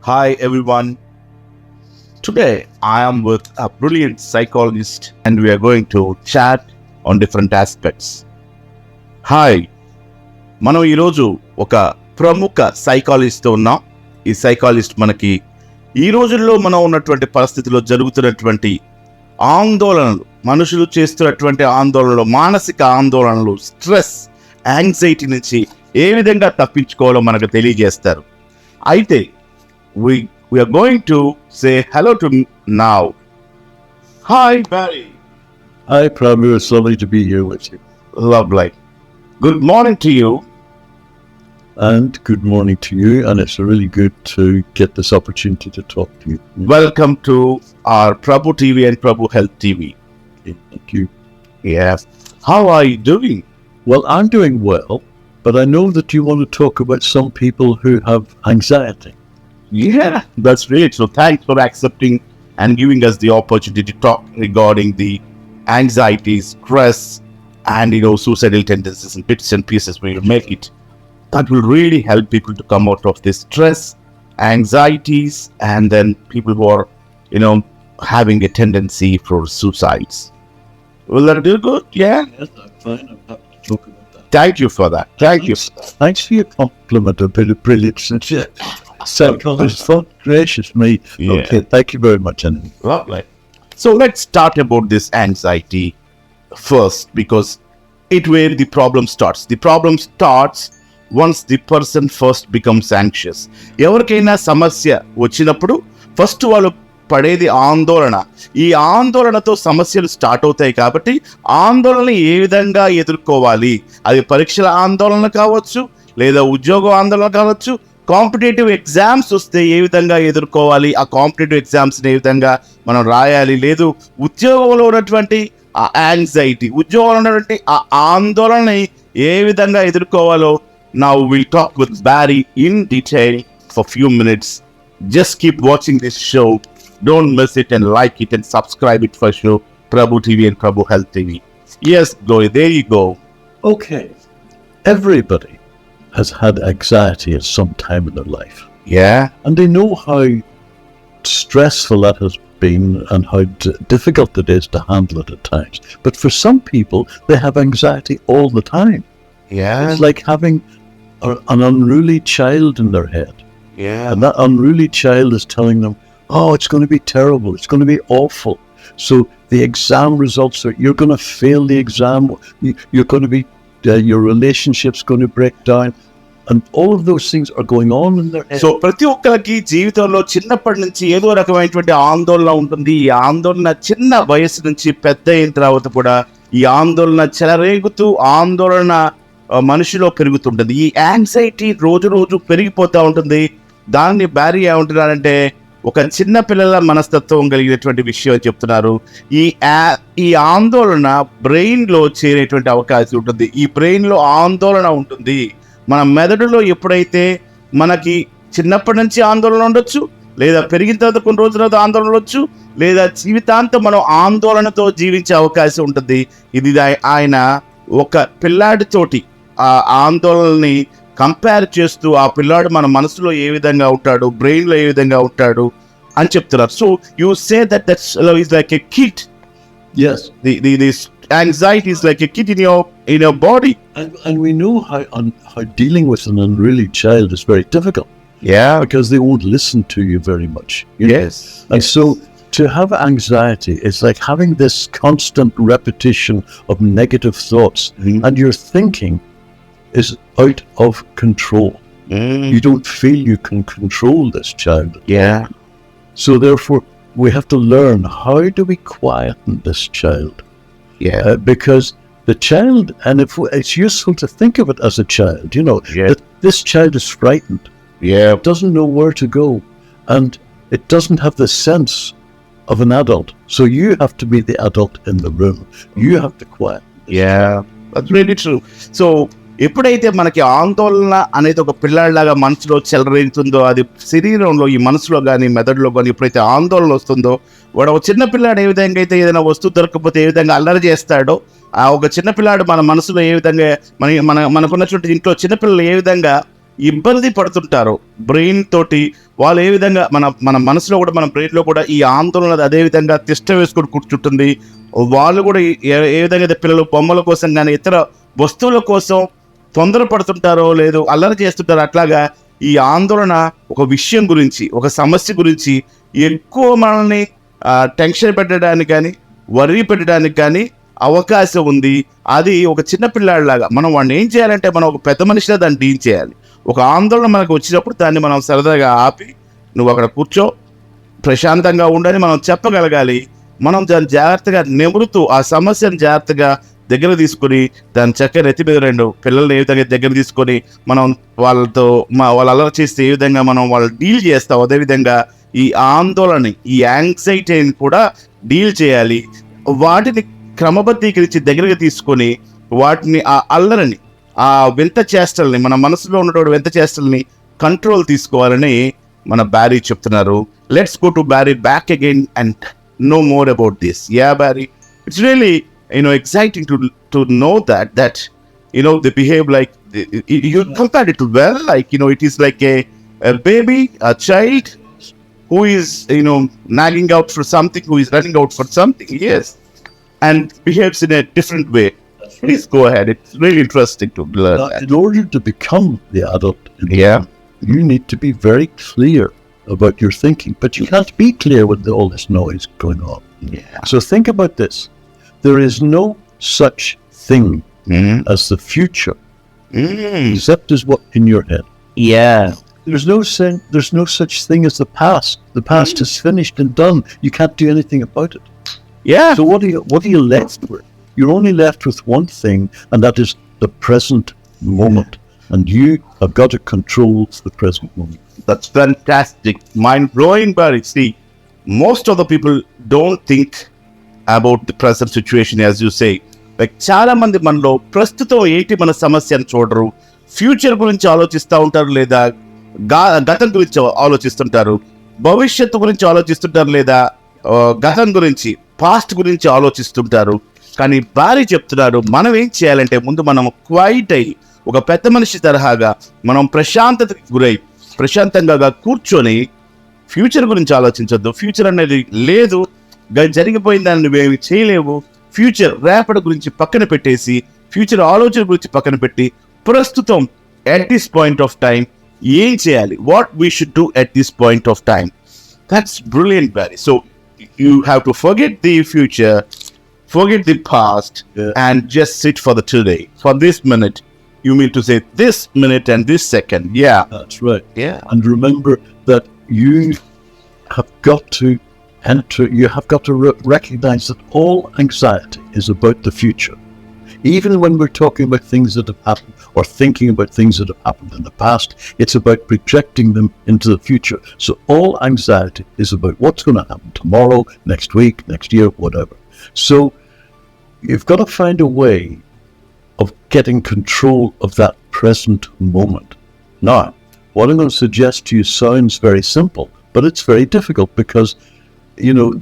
Hi everyone. Today I am with a brilliant psychologist and we are going to chat on different aspects. Hi, మనం ఈరోజు ఒక ప్రముఖ సైకాలజిస్ట్తో ఉన్నాం. ఈ psychologist మనకి ఈ రోజుల్లో మనం ఉన్నటువంటి పరిస్థితిలో జరుగుతున్నటువంటి ఆందోళనలు, మనుషులు చేస్తున్నటువంటి ఆందోళనలు, మానసిక ఆందోళనలు, స్ట్రెస్, యాంగ్జైటీ నుంచి ఏ విధంగా తప్పించుకోవాలో మనకు తెలియజేస్తారు. అయితే we are going to say hello to now. Hi Barry. Hi Prabhu, it's lovely to be here with you. Lovely. Good morning to you. And good morning to you, and it's really good to get this opportunity to talk to you. Welcome to our Prabhu TV and Prabhu Health TV. Thank you. Yes. How are you doing? Well, I'm doing well, but I know that you want to talk about some people who have anxiety. Yeah, that's really true. Thanks for accepting and giving us the opportunity to talk regarding the anxiety, stress, and suicidal tendencies and bits and pieces. We will make it. That will really help people to come out of this stress, anxieties, and then people who are, having a tendency for suicides. Will that do good? Yeah? Yes, I'm fine. I'm happy to talk about that. Thank you for that. Thank you. Thanks for your compliment. A bit of brilliance. Psychologist, gracious me. Yeah. Okay, thank you very much. Anyway. Lovely. So let's start about this anxiety first, because it's where the problem starts. The problem starts once the person first becomes anxious. ఎవరికైనా సమస్య వచ్చినప్పుడు first వాళ్ళు పడేది ఆందోళన. ఈ ఆందోళనతో సమస్యలు start అవుతాయి. కాబట్టి ఆందోళన ఏ విధంగా ఎదుర్కోవాలి, అది పరీక్షల ఆందోళన కావచ్చు, లేదా ఉద్యోగ ఆందోళన కావచ్చు, కాంపిటేటివ్ ఎగ్జామ్స్ వస్తే ఏ విధంగా ఎదుర్కోవాలి, ఆ కాంపిటేటివ్ ఎగ్జామ్స్ని ఏ విధంగా మనం రాయాలి, లేదు ఉద్యోగంలో ఉన్నటువంటి ఆ యాంగ్జైటీ, ఉద్యోగంలో ఉన్నటువంటి ఆ ఆందోళనని ఏ విధంగా ఎదుర్కోవాలో now we'll talk with Barry in detail for few minutes. Just keep watching this show. Don't miss it and like it and subscribe it for sure. Prabhu TV and Prabhu Health TV. Yes, there you go. Okay. Everybody has had anxiety at some time in their life. Yeah. And they know how stressful that has been and how difficult it is to handle it at times. But for some people, they have anxiety all the time. Yeah. It's like having an unruly child in their head. Yeah. And that unruly child is telling them, oh, it's going to be terrible. It's going to be awful. So the exam results are, you're going to fail the exam. You're going to be, your relationship's going to break down. And all of those things are going on in their head. So ప్రతి ఒక్కరికి జీవితంలో చిన్నప్పటి నుంచి ఏదో రకమైనటువంటి ఆందోళన ఉంటుంది. ఈ ఆందోళన చిన్న వయసు నుంచి పెద్ద అయిన తర్వాత కూడా ఈ ఆందోళన చెలరేగుతూ ఆందోళన మనిషిలో పెరుగుతుంటుంది. ఈ యాంగ్జైటీ రోజు రోజు పెరిగిపోతూ ఉంటుంది. దాన్ని బ్యారీ ఏమంటున్నారంటే ఒక చిన్న పిల్లల మనస్తత్వం కలిగినటువంటి విషయం చెప్తున్నారు. ఈ ఆందోళన బ్రెయిన్లో చేరేటువంటి అవకాశం ఉంటుంది. ఈ బ్రెయిన్లో ఆందోళన ఉంటుంది. మన మెదడులో ఎప్పుడైతే మనకి చిన్నప్పటి నుంచి ఆందోళన ఉండొచ్చు, లేదా పెరిగిన తర్వాత కొన్ని రోజుల తర్వాత ఆందోళన ఉండొచ్చు, లేదా జీవితాంతం మనం ఆందోళనతో జీవించే అవకాశం ఉంటుంది. ఇది ఆయన ఒక పిల్లాడితోటి ఆ ఆందోళనని కంపేర్ చేస్తూ ఆ పిల్లాడు మన మనసులో ఏ విధంగా ఉంటాడు, బ్రెయిన్లో ఏ విధంగా ఉంటాడు అని చెప్తున్నారు. So you say that's like a kid. Yes. This anxiety is like a kid in your body. And we know how dealing with an unruly child is very difficult. Yeah. Because they won't listen to you very much. Yes. And so to have anxiety is like having this constant repetition of negative thoughts, and your thinking is out of control. You don't feel you can control this child. Yeah. So therefore, we have to learn, how do we quieten this child? Yeah. Because the child, and it's useful to think of it as a child, Yeah. that this child is frightened. Yeah. It doesn't know where to go, and it doesn't have the sense of an adult. So you have to be the adult in the room. You have to quiet. Yeah. That's really true. So ఎప్పుడైతే మనకి ఆందోళన అనేది ఒక పిల్లాడిలాగా మనసులో చెలరేగుతుందో, అది శరీరంలో, ఈ మనసులో కానీ మెదడులో కానీ ఎప్పుడైతే ఆందోళన వస్తుందో, వాడు ఒక చిన్న పిల్లాడు ఏ విధంగా అయితే ఏదైనా వస్తువు దొరకకపోతే ఏ విధంగా అల్లరి చేస్తాడో, ఆ ఒక చిన్నపిల్లాడు మన మనసులో ఏ విధంగా మనకున్నటువంటి ఇంట్లో చిన్నపిల్లలు ఏ విధంగా ఇబ్బంది పడుతుంటారో బ్రెయిన్ తోటి, వాళ్ళు ఏ విధంగా మన మనసులో కూడా, మన బ్రెయిన్లో కూడా ఈ ఆందోళన అదే విధంగా తిష్ట వేసుకొని కూర్చుంటుంది. వాళ్ళు కూడా ఏ విధంగా అయితే పిల్లలు బొమ్మల కోసం కానీ ఇతర వస్తువుల కోసం తొందర పడుతుంటారో లేదు అల్లరి చేస్తుంటారో, అట్లాగా ఈ ఆందోళన ఒక విషయం గురించి, ఒక సమస్య గురించి ఎక్కువ మనల్ని టెన్షన్ పెట్టడానికి కానీ వర్రీ పెట్టడానికి కానీ అవకాశం ఉంది. అది ఒక చిన్న పిల్లాడిలాగా మనం వాడిని ఏం చేయాలంటే, మనం ఒక పెద్ద మనిషిలా దాన్ని డీల్ చేయాలి. ఒక ఆందోళన మనకు వచ్చినప్పుడు దాన్ని మనం సరదాగా ఆపి, నువ్వు అక్కడ కూర్చో, ప్రశాంతంగా ఉండని మనం చెప్పగలగాలి. మనం దాన్ని జాగ్రత్తగా నెమురుతూ ఆ సమస్యను జాగ్రత్తగా దగ్గర తీసుకొని, దాని చక్కగా నెత్తి మీద 2 పిల్లల్ని ఏ విధంగా దగ్గర తీసుకొని మనం వాళ్ళతో వాళ్ళు అల్లరి చేస్తే ఏ విధంగా మనం వాళ్ళు డీల్ చేస్తాం, అదేవిధంగా ఈ ఆందోళన, ఈ యాంగ్జైటీని కూడా డీల్ చేయాలి. వాటిని క్రమబద్ధీకరించి దగ్గరగా తీసుకొని, వాటిని ఆ అల్లరిని, ఆ వింత చేష్టల్ని, మన మనసులో ఉన్నటువంటి వింత చేష్టల్ని కంట్రోల్ తీసుకోవాలని మన బ్యారీ చెప్తున్నారు. Let's go to Barry back again and know more about this. Yeah, Barry, it's really exciting to know that they behave like you compared it to, well, like it is like a baby, a child who is nagging out for something, who is running out for something, yes, and behaves in a different way. Please go ahead. It's really interesting to learn that. In order to become the adult, Yeah. you need to be very clear about your thinking, but you can't be clear with all this noise going on. Yeah. So think about this. There is no such thing as the future, except as what in your head. Yeah. There's no such thing as the past. The past is finished and done. You can't do anything about it. Yeah. So what are you left with? You're only left with one thing, and that is the present moment. And you have got to control the present moment. That's fantastic. Mind-blowing, Barry. See, most of the people don't think about the present situation, as you say. Like, చాలా మంది మనలో ప్రస్తుతం ఏంటి మన సమస్యను చూడరు, future గురించి ఆలోచిస్తూ ఉంటారు, లేదా గతం గురించి ఆలోచిస్తుంటారు, భవిష్యత్తు గురించి ఆలోచిస్తుంటారు, లేదా గతం గురించి, పాస్ట్ గురించి ఆలోచిస్తుంటారు. కానీ భారీ చెప్తున్నారు, మనం ఏం చేయాలంటే ముందు మనం క్వైట్ అయ్యి, ఒక పెద్ద మనిషి తరహాగా మనం ప్రశాంతతకి గురై ప్రశాంతంగా కూర్చొని ఫ్యూచర్ గురించి ఆలోచించొద్దు. ఫ్యూచర్ అనేది లేదు, జరిగిపోయిన దాన్ని నువ్వేమి చేయలేవు. ఫ్యూచర్, రేపటి గురించి పక్కన పెట్టేసి, ఫ్యూచర్ ఆలోచన గురించి పక్కన పెట్టి, ప్రస్తుతం at this point of time ఏం చేయాలి, what we should do at this point of time. That's brilliant, Barry. So you have to forget the future, forget the past, and just sit for the today. For this minute, you mean to say this minute and this second. Yeah. That's right. Yeah. And remember that you have got to recognize that all anxiety is about the future. Even when we're talking about things that have happened or thinking about things that have happened in the past, it's about projecting them into the future. So all anxiety is about what's going to happen tomorrow, next week, next year, whatever. So you've got to find a way of getting control of that present moment. Now, what I'm going to suggest to you sounds very simple, but it's very difficult because,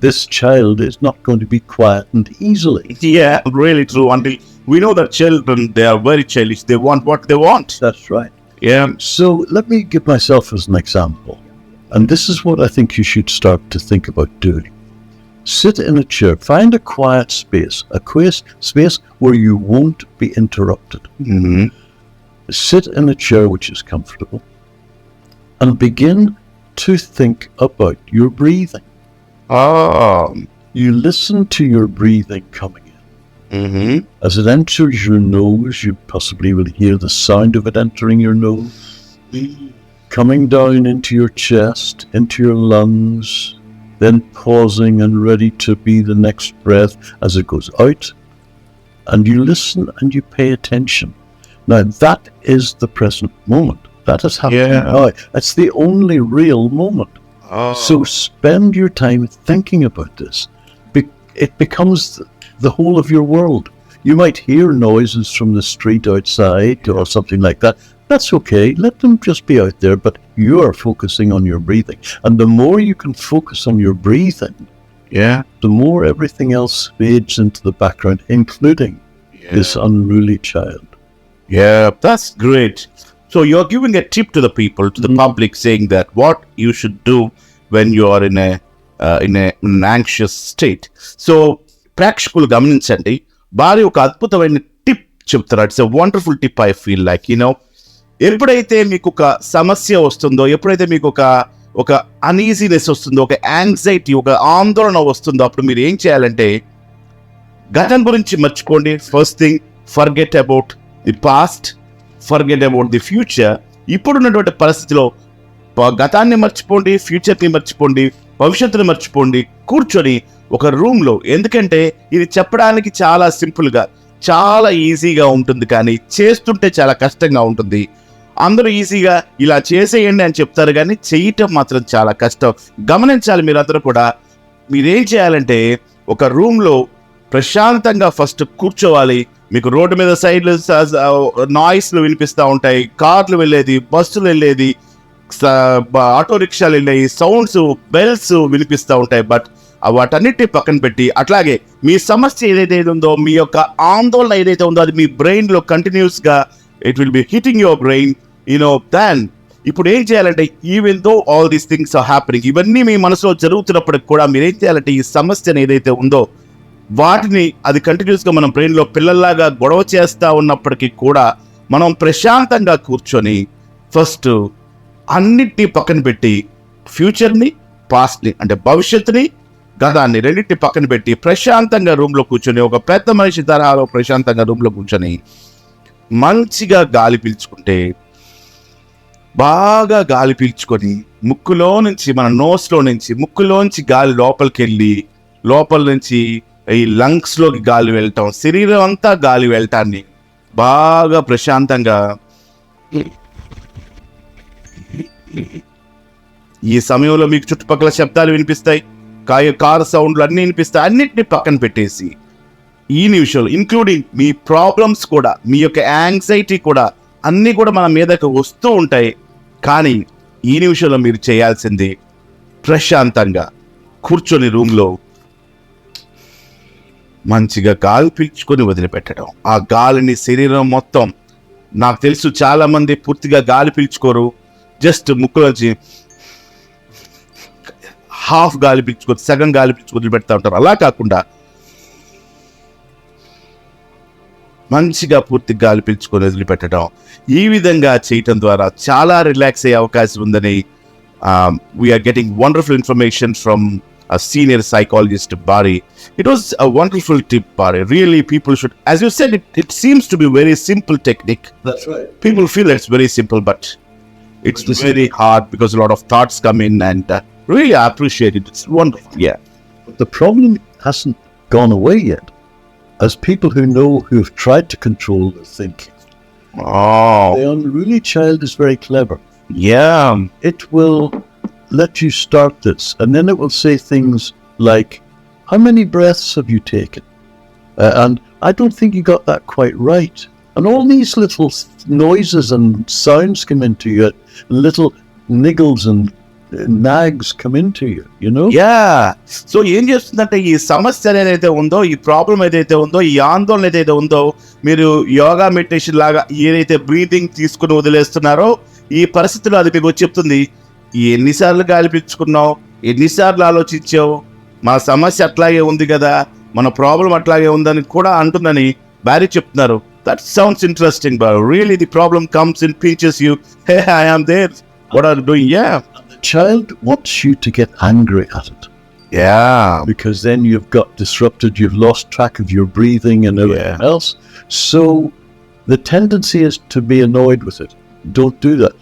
this child is not going to be quietened easily. Yeah, really true. Until we know that children, they are very childish. They want what they want. That's right. Yeah. So let me give myself as an example. And this is what I think you should start to think about doing. Sit in a chair, find a quiet space where you won't be interrupted. Mm-hmm. Sit in a chair which is comfortable and begin to think about your breathing. Oh. You listen to your breathing coming in. Mm-hmm. As it enters your nose, you possibly will hear the sound of it entering your nose, coming down into your chest, into your lungs, then pausing and ready to be the next breath as it goes out. And you listen and you pay attention. Now, that is the present moment. That is happening now. That's the only real moment. Oh. So spend your time thinking about this. It becomes the whole of your world. You might hear noises from the street outside or something like that. That's okay. Let them just be out there, but you are focusing on your breathing. And the more you can focus on your breathing, the more everything else fades into the background, including this unruly child. Yeah, that's great. So you're giving a tip to the people, to the public, saying that what you should do when you are in an anxious state. So ప్రేక్షకులు గమనించండి, భారీ ఒక అద్భుతమైన tip చెప్తారు. It's a wonderful tip. I feel like ఎప్పుడైతే మీకు ఒక సమస్య వస్తుందో, ఎప్పుడైతే మీకు ఒక అన్ఈజీనెస్ వస్తుందో, ఒక యాంగ్జైటీ, ఒక ఆందోళన వస్తుందో, అప్పుడు మీరు ఏం చేయాలంటే గతం గురించి మర్చిపోండి. First thing, forget about the past, forget about the future. ఇప్పుడున్నటువంటి పరిస్థితిలో గతాన్ని మర్చిపోండి, ఫ్యూచర్ని మర్చిపోండి, భవిష్యత్తుని మర్చిపోండి. కూర్చొని ఒక రూమ్లో, ఎందుకంటే ఇది చెప్పడానికి చాలా సింపుల్గా, చాలా ఈజీగా ఉంటుంది, కానీ చేస్తుంటే చాలా కష్టంగా ఉంటుంది. అందరూ ఈజీగా ఇలా చేసేయండి అని చెప్తారు, కానీ చేయటం మాత్రం చాలా కష్టం. గమనించాలి మీరందరూ కూడా. మీరేం చేయాలంటే ఒక రూమ్లో ప్రశాంతంగా ఫస్ట్ కూర్చోవాలి. మీకు రోడ్డు మీద సైడ్లు నాయిస్లు వినిపిస్తూ ఉంటాయి, కార్లు వెళ్ళేది, బస్సులు వెళ్ళేది, ఆటో రిక్షాలు వెళ్ళేవి, సౌండ్స్, బెల్స్ వినిపిస్తూ ఉంటాయి. బట్ వాటన్నిటిని పక్కన పెట్టి, అట్లాగే మీ సమస్య ఏదైతే ఉందో, మీ యొక్క ఆందోళన ఏదైతే ఉందో, అది మీ బ్రెయిన్లో కంటిన్యూస్గా it will be hitting your brain. దాన్ ఇప్పుడు ఏం చేయాలంటే, even though all these things are happening, ఇవన్నీ మీ మనసులో జరుగుతున్నప్పటికి కూడా మీరు ఏం చేయాలంటే, ఈ సమస్యను ఏదైతే ఉందో వాటిని అది కంటిన్యూస్గా మనం బ్రెయిన్లో పిల్లల్లాగా గొడవ చేస్తూ ఉన్నప్పటికీ కూడా మనం ప్రశాంతంగా కూర్చొని ఫస్ట్ అన్నిటినీ పక్కన పెట్టి, ఫ్యూచర్ని, పాస్ట్ని, అంటే భవిష్యత్తుని, గతాన్ని రెండింటిని పక్కన పెట్టి ప్రశాంతంగా రూమ్లో కూర్చొని, ఒక పెద్ద మనిషి తరహాలో ప్రశాంతంగా రూమ్లో కూర్చొని మంచిగా గాలి పీల్చుకుంటే, బాగా గాలి పీల్చుకొని ముక్కులో నుంచి, మన నోస్లో నుంచి, ముక్కులోంచి గాలి లోపలికి వెళ్ళి, లోపల నుంచి ఈ లంగ్స్లోకి గాలి వెళ్ళటం, శరీరం అంతా గాలి వెళ్ళటాన్ని బాగా ప్రశాంతంగా, ఈ సమయంలో మీకు చుట్టుపక్కల శబ్దాలు వినిపిస్తాయి, కారు సౌండ్లు అన్నీ వినిపిస్తాయి, అన్నిటిని పక్కన పెట్టేసి ఈ నిమిషంలో, ఇంక్లూడింగ్ మీ ప్రాబ్లమ్స్ కూడా, మీ యొక్క యాంగ్జైటీ కూడా, అన్నీ కూడా మన మీదకి వస్తూ ఉంటాయి. కానీ ఈ నిమిషంలో మీరు చేయాల్సింది ప్రశాంతంగా కూర్చొని రూమ్లో మంచిగా గాలి పీల్చుకొని వదిలిపెట్టడం. ఆ గాలిని శరీరం మొత్తం, నాకు తెలుసు చాలా మంది పూర్తిగా గాలి పీల్చుకోరు, జస్ట్ ముక్కులోంచి హాఫ్ గాలి పీల్చుకొని, సగం గాలి పీల్చుకొని వదిలిపెడతా ఉంటారు. అలా కాకుండా మంచిగా పూర్తి గాలి పీల్చుకొని వదిలిపెట్టడం, ఈ విధంగా చేయటం ద్వారా చాలా రిలాక్స్ అయ్యే అవకాశం ఉందని we're getting wonderful information from a senior psychologist, Bari. It was a wonderful tip, Bari. Really, people should, as you said, it seems to be a very simple technique. That's right. People feel it's very simple, but it's very hard because a lot of thoughts come in, and really I appreciate it. It's wonderful. Yeah. But the problem hasn't gone away yet. As people who've tried to control their thinking, the unruly child is very clever. Yeah. It will let you start this, and then it will say things like, how many breaths have you taken? And I don't think you got that quite right. And all these little noises and sounds come into you, little niggles and nags come into you, Yeah. So ఏం చేస్తుందంటే, ఈ సమస్య ఏదైతే ఉందో, ఈ problem ఏదైతే ఉందో, ఈ ఆందోళన ఏదైతే ఉందో, మీరు యోగా మెడిటేషన్ లాగా ఏదైతే బ్రీతింగ్ తీసుకుని వదిలేస్తున్నారో, ఈ పరిస్థితిలో అది మీకు చెప్తుంది, ఎన్నిసార్లు గాలి పీల్చుకున్నావు, ఎన్నిసార్లు ఆలోచించావు, మన సమస్య అట్లాగే ఉంది కదా, మన ప్రాబ్లం అట్లాగే ఉందని కూడా అంటుందని బారీ చెప్తున్నారు. That sounds interesting, but really the problem comes and pinches you. Hey, I am there, what are you doing? Yeah. The child wants you to get angry at it. Yeah. Because then you've got disrupted, you've lost track of your breathing and everything else. So the tendency is to be annoyed with it. Don't do that.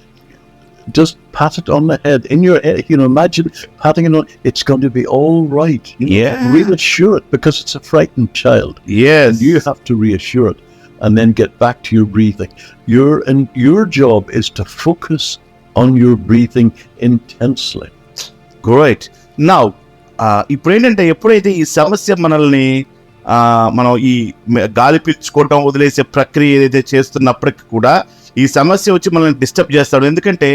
Just pat it on the head, in your head, imagine patting it on, it's going to be all right. Yeah. Reassure it, because it's a frightened child. Yes. And you have to reassure it and then get back to your breathing. Your job is to focus on your breathing intensely. Great. Now, ఇప్పుడు ఏంటంటే, ఎప్పుడైతే ఈ సమస్య మనల్ని మనం ఈ గాలి పీల్చుకోవటం వదిలేసే ప్రక్రియ ఏదైతే చేస్తున్నప్పటికీ కూడా ఈ సమస్య వచ్చి మనల్ని డిస్టర్బ్ చేస్తాడు. ఎందుకంటే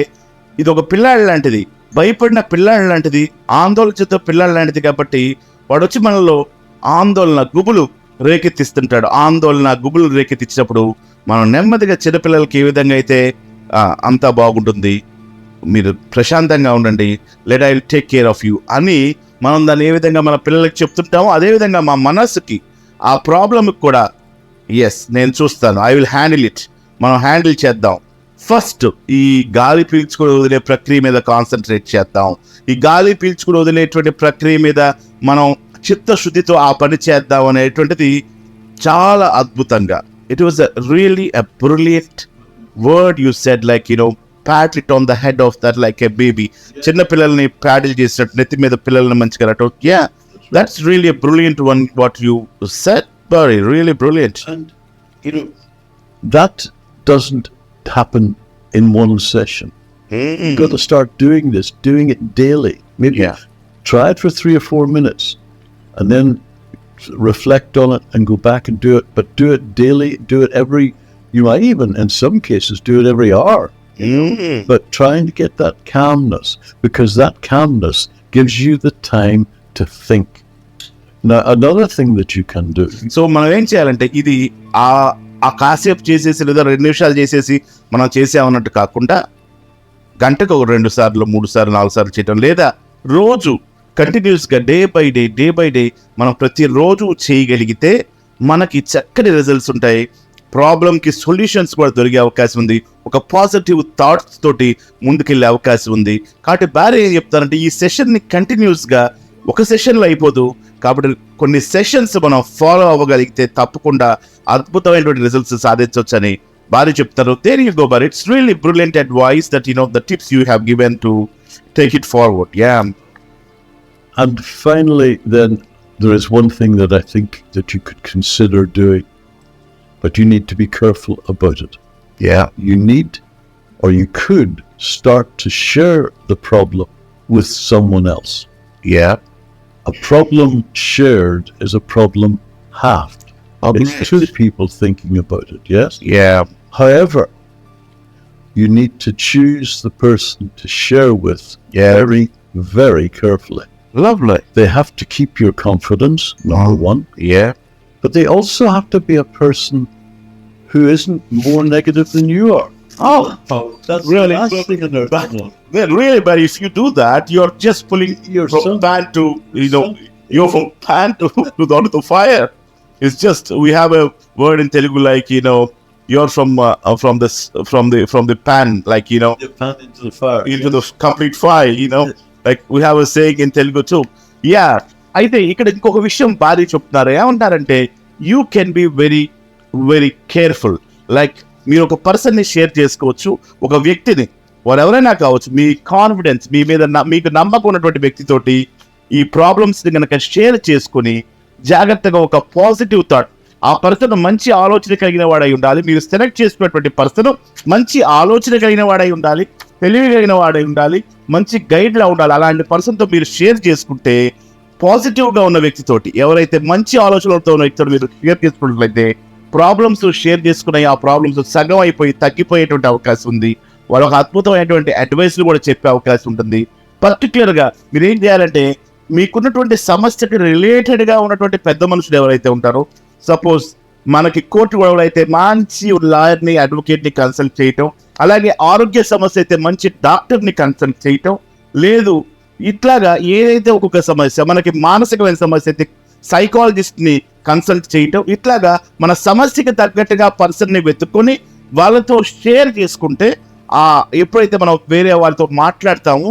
ఇది ఒక పిల్లాడి లాంటిది, భయపడిన పిల్లాడి లాంటిది, ఆందోళన చెందే పిల్లాడి లాంటిది. కాబట్టి వాడు వచ్చి మనలో ఆందోళన గుబులు రేకెత్తిస్తుంటాడు. ఆందోళన గుబులు రేకెత్తించినప్పుడు మనం నెమ్మదిగా చిన్నపిల్లలకి ఏ విధంగా అయితే అంతా బాగుంటుంది, మీరు ప్రశాంతంగా ఉండండి, let I will take care of you అని మనం దాన్ని ఏ విధంగా మన పిల్లలకి చెప్తుంటామో అదేవిధంగా మా మనస్సుకి ఆ ప్రాబ్లమ్కి కూడా ఎస్ నేను చూస్తాను, ఐ విల్ హ్యాండిల్ ఇట్, మనం హ్యాండిల్ చేద్దాం. ఫస్ట్ ఈ గాలి పీల్చుకుని వదిలే ప్రక్రియ మీద కాన్సన్ట్రేట్ చేద్దాం. ఈ గాలి పీల్చుకుని వదిలేటువంటి ప్రక్రియ మీద మనం చిత్తశుద్ధితో ఆ పని చేద్దాం అనేటువంటిది చాలా అద్భుతంగా. It was really a brilliant word you said, like pat it on the head of that like a baby. చిన్న పిల్లల్ని ప్యాడిల్ చేసినట్టు నెత్తి మీద పిల్లల్ని మంచిగా రట్టు. Yeah, that's really a brilliant one what you said, Barry. Really brilliant. And that doesn't happen in one session. You've got to start doing it daily. Maybe try it for 3 or 4 minutes and then reflect on it and go back and do it. But do it daily, do it every, you might even in some cases do it every hour. But trying to get that calmness, because that calmness gives you the time to think. Now, another thing that you can do. So, మనం ఏం చేయాలంటే ఇది ఆ కాసేపు చేసేసి లేదా 2 నిమిషాలు చేసేసి మనం చేసామన్నట్టు కాకుండా గంటకు 2 సార్లు 3 సార్లు 4 సార్లు చేయటం, లేదా రోజు కంటిన్యూస్గా డే బై డే మనం ప్రతిరోజు చేయగలిగితే మనకి చక్కటి రిజల్ట్స్ ఉంటాయి. ప్రాబ్లంకి సొల్యూషన్స్ కూడా దొరికే అవకాశం ఉంది. ఒక పాజిటివ్ థాట్స్ తోటి ముందుకెళ్ళే అవకాశం ఉంది. కాబట్టి భార్య ఏం చెప్తారంటే ఈ సెషన్ని కంటిన్యూస్గా ఒక సెషన్లో అయిపోదు, కాబట్టి కొన్ని సెషన్స్ మనం ఫాలో అవ్వగలిగితే తప్పకుండా అద్భుతమైనటువంటి రిజల్ట్స్ సాధించవచ్చు అని భార్య చెప్తారు. దేర్ యు గో భార్య, it's really brilliant advice that the tips you have given to take it forward. Yeah. And finally, then there is one thing that I think that you could consider doing. But you need to be careful about it. Yeah. You need, or you could start to share the problem with someone else. Yeah. A problem shared is a problem halved. It's 2 people thinking about it, yes? Yeah. However, you need to choose the person to share with very, very carefully. Lovely. They have to keep your confidence, number one. Yeah. But they also have to be a person who isn't more negative than you are. Oh, that's really? the last thing in there. Well, really, but if you do that, you're just pulling from pan to, you're from pan to onto the fire. It's just, we have a word in Telugu like, you're from the pan, like, The pan into the fire. Into the complete fire, like we have a saying in Telugu too. Yeah. అయితే ఇక్కడ ఇంకొక విషయం భారీ చెప్తున్నారు. ఏమంటారంటే you can be very very careful. Like మీరు ఒక పర్సన్ని షేర్ చేసుకోవచ్చు, ఒక వ్యక్తిని, వారు ఎవరైనా కావచ్చు, మీ కాన్ఫిడెన్స్ మీ మీద మీకు నమ్మకం ఉన్నటువంటి వ్యక్తితోటి ఈ ప్రాబ్లమ్స్ని కనుక షేర్ చేసుకుని జాగ్రత్తగా ఒక పాజిటివ్ థాట్, ఆ పర్సన్ మంచి ఆలోచన కలిగిన వాడై ఉండాలి. మీరు సెలెక్ట్ చేసుకున్నటువంటి పర్సన్ మంచి ఆలోచన కలిగిన వాడై ఉండాలి, తెలివి కలిగిన వాడై ఉండాలి, మంచి గైడ్లా ఉండాలి. అలాంటి పర్సన్తో మీరు షేర్ చేసుకుంటే పాజిటివ్గా ఉన్న వ్యక్తితోటి, ఎవరైతే మంచి ఆలోచనలతో ఉన్న వ్యక్తితో మీరు షేర్ చేసుకున్నట్లయితే ప్రాబ్లమ్స్ షేర్ చేసుకునే ఆ ప్రాబ్లమ్స్ సగం అయిపోయి తగ్గిపోయేటువంటి అవకాశం ఉంది. వాళ్ళు ఒక అద్భుతమైనటువంటి అడ్వైస్లు కూడా చెప్పే అవకాశం ఉంటుంది. పర్టికులర్గా మీరు ఏం చేయాలంటే మీకున్నటువంటి సమస్యకి రిలేటెడ్గా ఉన్నటువంటి పెద్ద మనుషులు ఎవరైతే ఉంటారో, సపోజ్ మనకి కోర్టు గొడవలు అయితే మంచి లాయర్ని, అడ్వకేట్ని కన్సల్ట్ చేయటం, అలాగే ఆరోగ్య సమస్య అయితే మంచి డాక్టర్ని కన్సల్ట్ చేయటం, లేదు ఇట్లాగా ఏదైతే ఒక్కొక్క సమస్య, మనకి మానసికమైన సమస్య అయితే సైకాలజిస్ట్ని కన్సల్ట్ చేయటం, ఇట్లాగా మన సమస్యకి తగ్గట్టుగా పర్సన్ని వెతుక్కొని వాళ్ళతో షేర్ చేసుకుంటే ఎప్పుడైతే మనం వేరే వాళ్ళతో మాట్లాడతామో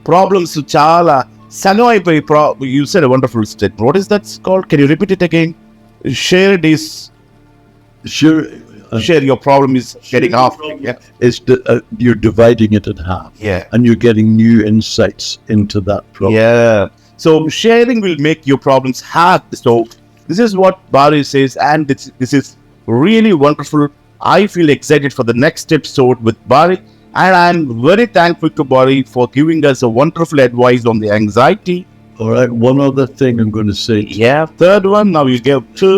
ప్రాబ్లమ్స్ చాలా సగం అయిపోయి. You said a wonderful statement. What is that called? Can you repeat it again? Shared is share your problem is getting half. Yeah. You're dividing it in half. Yeah. And you're getting new insights into that problem. Yeah. So sharing will make your problems half. So this is what Barry says, and this is really wonderful. I feel excited for the next episode with Barry, and I'm very thankful to Barry for giving us a wonderful advice on the anxiety. All right, one other thing I'm going to say. Yeah, third one, now you gave 2.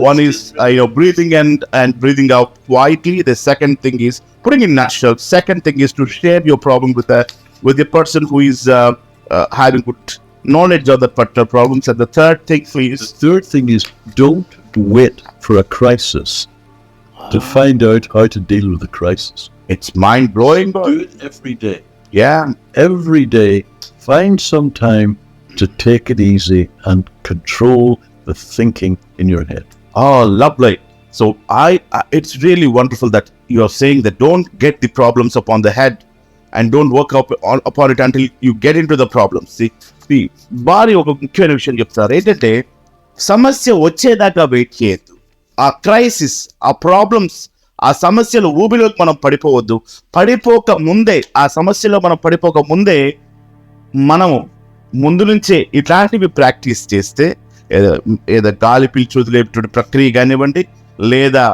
One is breathing and breathing out quietly. The second thing is putting in nutshell. Second thing is to share your problem with the person who is having good knowledge of the particular problems. And the third thing is don't wait for a crisis to find out how to deal with the crisis. It's mind-blowing. Do it every day. Yeah. Every day, find some time to take it easy and control the thinking in your head. Oh, lovely. So it's really wonderful that you are saying that don't get the problems upon the head and don't work upon it until you get into the problems. See, భారీ ఒక ముఖ్యమైన విషయం చెప్తారు ఏంటంటే సమస్య వచ్చేదాకా wait చేయొద్దు. ఆ క్రైసిస్, ఆ ప్రాబ్లమ్స్, ఆ సమస్యలు ఊబిలోకి మనం పడిపోవద్దు. పడిపోక ముందే, ఆ సమస్యలో మనం పడిపోక ముందే మనము ముందు నుంచే ఇట్లాంటివి ప్రాక్టీస్ చేస్తే ఏదో గాలి పీల్చి వదిలేటువంటి ప్రక్రియ కానివ్వండి, లేదా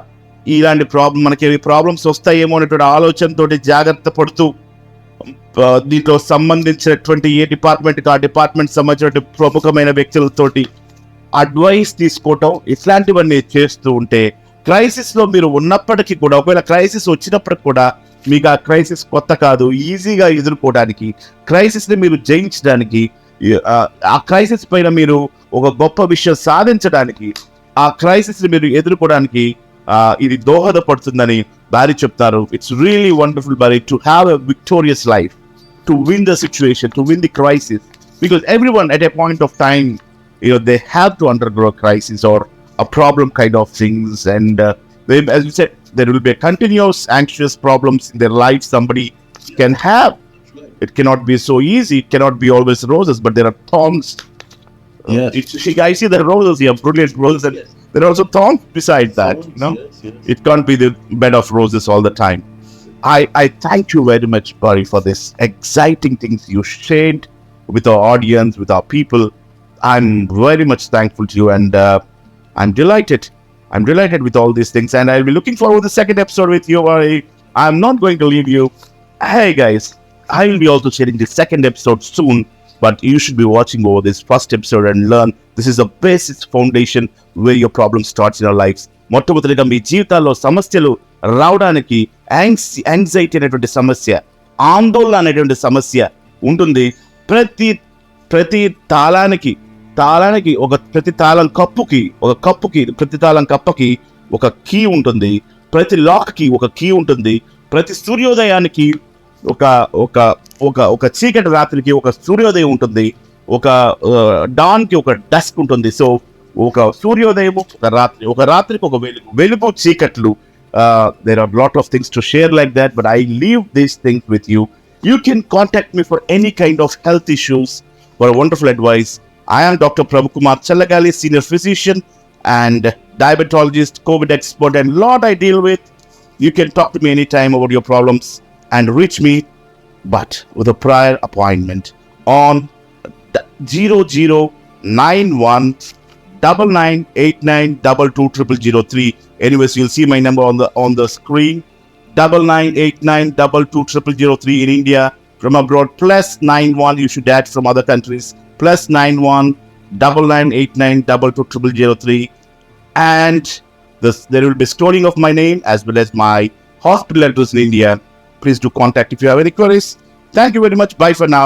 ఇలాంటి మనకి ప్రాబ్లమ్స్ వస్తాయేమో అనేటువంటి ఆలోచనతోటి జాగ్రత్త పడుతూ దీంట్లో సంబంధించినటువంటి ఏ డిపార్ట్మెంట్కి ఆ డిపార్ట్మెంట్ సంబంధించిన ప్రముఖమైన వ్యక్తులతోటి అడ్వైస్ తీసుకోవటం, ఇట్లాంటివన్నీ చేస్తూ ఉంటే క్రైసిస్లో మీరు ఉన్నప్పటికీ కూడా, ఒకవేళ క్రైసిస్ వచ్చినప్పటికి కూడా మీకు ఆ క్రైసిస్ కొత్త కాదు. ఈజీగా ఎదుర్కోవడానికి, క్రైసిస్ని మీరు జయించడానికి, ఆ క్రైసిస్ పైన మీరు ఒక గొప్ప విషయం సాధించడానికి, ఆ క్రైసిస్ని మీరు ఎదుర్కోవడానికి ఇది దోహదపడుతుందని బారీ చెప్తారు. ఇట్స్ రియలీ వండర్ఫుల్ బారీ to have a victorious life, to win the situation, to win the crisis, because everyone at a point of time, they have to undergo a crisis or a problem kind of things, and as you said, there will be a continuous anxious problems in their life somebody can have. It cannot be so easy, it cannot be always roses, but there are thorns. Yes. I see the roses here, brilliant roses, and there are also thorns beside that. Yes. It can't be the bed of roses all the time. I thank you very much, Barry, for this exciting things you shared with our audience, with our people. I'm very much thankful to you, and I'm delighted. I'm delighted with all these things, and I'll be looking forward to the second episode with you. I'm not going to leave you. Hey guys, I will be also sharing the second episode soon, but you should be watching over this first episode and learn. This is the basic foundation where your problem starts in your lives. మొట్టమొదటిగా మీ జీవితాల్లో సమస్యలు రావడానికి anxiety అనేటువంటి సమస్య, ఆందోళన అనేటువంటి సమస్య ఉంటుంది. ప్రతి తాళానికి ప్రతి తాళం కప్పుకి ఒక కీ ఉంటుంది. ప్రతి లాక్కి ఒక కీ ఉంటుంది. ప్రతి సూర్యోదయానికి ఒక చీకటి రాత్రికి ఒక సూర్యోదయం ఉంటుంది. ఒక డాన్కి ఒక డస్క్ ఉంటుంది. సో ఒక సూర్యోదయము, ఒక రాత్రికి ఒక వెలుగు చీకట్లు. There are a lot of things to share like that, but I leave these things with you. You can contact me for any kind of health issues, for wonderful advice. I am Dr. Prabhu Kumar Challagali, senior physician and diabetologist, COVID expert, and lot I deal with. You can talk to me anytime about your problems and reach me, but with a prior appointment on 00919989220003. Anyways, you'll see my number on the screen. 9989220003 in India. From abroad, +91. You should add from other countries. +919989220003. And there will be scrolling of my name as well as my hospital address in India. Please do contact if you have any queries. Thank you very much. Bye for now.